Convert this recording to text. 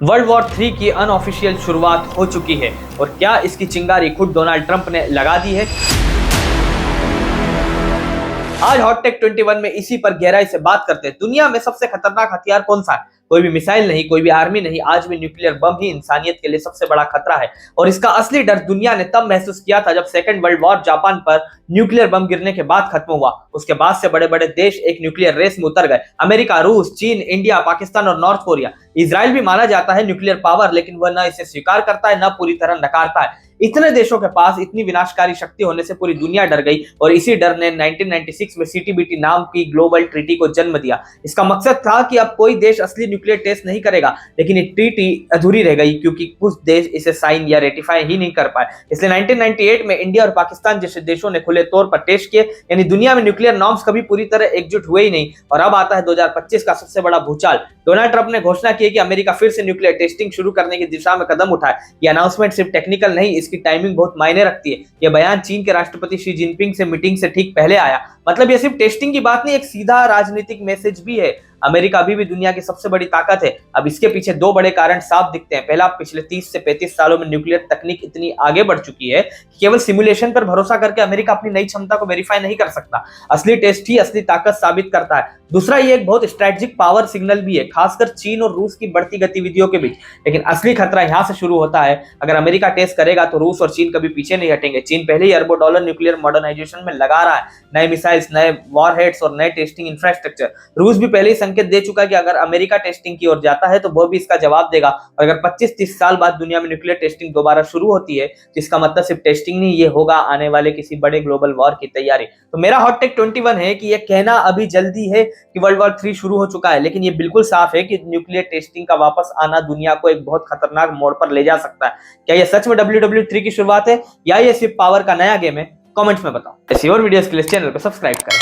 World war 3 की unofficial शुरुआत हो चुकी है और क्या इसकी चिंगारी खुद डोनाल्ड ट्रंप ने लगा दी है। आज हॉट टेक 21 में इसी पर गहराई से बात करते हैं। दुनिया में सबसे खतरनाक हथियार कौन सा है? कोई भी मिसाइल नहीं, कोई भी आर्मी नहीं, आज भी न्यूक्लियर बम ही इंसानियत के लिए सबसे बड़ा खतरा है। और इसका असली डर दुनिया ने तब महसूस किया था जब सेकंड वर्ल्ड वॉर जापान पर न्यूक्लियर बम गिरने के बाद खत्म हुआ। उसके बाद से बड़े बड़े देश एक न्यूक्लियर रेस में उतर गए। अमेरिका, रूस, चीन, इंडिया, पाकिस्तान और नॉर्थ कोरिया। इजराइल भी माना जाता है न्यूक्लियर पावर, लेकिन वह न इसे स्वीकार करता है न पूरी तरह नकारता है। इतने देशों के पास इतनी विनाशकारी शक्ति होने से पूरी दुनिया डर गई और इसी डर ने 1996 में सीटीबीटी नाम की ग्लोबल ट्रीटी को जन्म दिया। इसका मकसद था कि अब कोई देश असली न्यूक्लियर टेस्ट नहीं करेगा, लेकिन ये ट्रीटी अधूरी रह गई क्योंकि कुछ देश इसे साइन या रेटिफाई ही नहीं कर पाए। इसलिए 1998 में इंडिया और पाकिस्तान जैसे देशों ने खुले तौर पर टेस्ट किए, यानी दुनिया में न्यूक्लियर नॉर्म्स कभी पूरी तरह एकजुट हुए ही नहीं। और अब आता है 2025 का सबसे बड़ा भूचाल। डोनाल्ड ट्रंप ने घोषणा की कि अमेरिका फिर से न्यूक्लियर टेस्टिंग शुरू करने की दिशा में कदम उठाए। यह अनाउंसमेंट सिर्फ टेक्निकल नहीं, इसकी टाइमिंग बहुत मायने रखती है। यह बयान चीन के राष्ट्रपति शी जिनपिंग से मीटिंग से ठीक पहले आया। मतलब यह सिर्फ टेस्टिंग की बात नहीं, एक सीधा राजनीतिक मैसेज भी है। अमेरिका अभी भी दुनिया की सबसे बड़ी ताकत है। अब इसके पीछे दो बड़े कारण साफ दिखते हैं। पहला, पिछले 30 से 35 सालों में न्यूक्लियर तकनीक इतनी आगे बढ़ चुकी है कि केवल सिमुलेशन पर भरोसा करके अमेरिका अपनी नई क्षमता को वेरीफाई नहीं कर सकता। असली टेस्ट ही असली ताकत साबित करता है। दूसरा, ये एक बहुत स्ट्रेटेजिक पावर सिग्नल भी है, खासकर चीन और रूस की बढ़ती गतिविधियों के बीच। लेकिन असली खतरा यहां से शुरू होता है। अगर अमेरिका टेस्ट करेगा तो रूस और चीन कभी पीछे नहीं हटेंगे। चीन पहले ही अरबों डॉलर न्यूक्लियर मॉडर्नाइजेशन में लगा रहा है, नए मिसाइल्स, नए वॉरहेड्स और नए टेस्टिंग इंफ्रास्ट्रक्चर। रूस भी पहले ही संकेत दे चुका है कि अगर अमेरिका टेस्टिंग की ओर जाता है तो वो भी इसका जवाब देगा। और अगर 25-30 साल बाद दुनिया में न्यूक्लियर टेस्टिंग दोबारा शुरू होती है, जिसका मतलब सिर्फ टेस्टिंग नहीं, ये होगा आने वाले किसी बड़े ग्लोबल वॉर की तैयारी। तो मेरा हॉट टेक 21 है कि यह कहना अभी जल्दी है कि वर्ल्ड वॉर 3 शुरू हो चुका है, लेकिन ये बिल्कुल साफ है कि न्यूक्लियर टेस्टिंग का वापस आना दुनिया को एक बहुत खतरनाक मोड़ पर ले जा सकता है। क्या यह सच में WW3 की शुरुआत है या ये सिर्फ पावर का नया गेम है? कमेंट्स में बताओ। ऐसी और वीडियोस के लिए चैनल को सब्सक्राइब करें।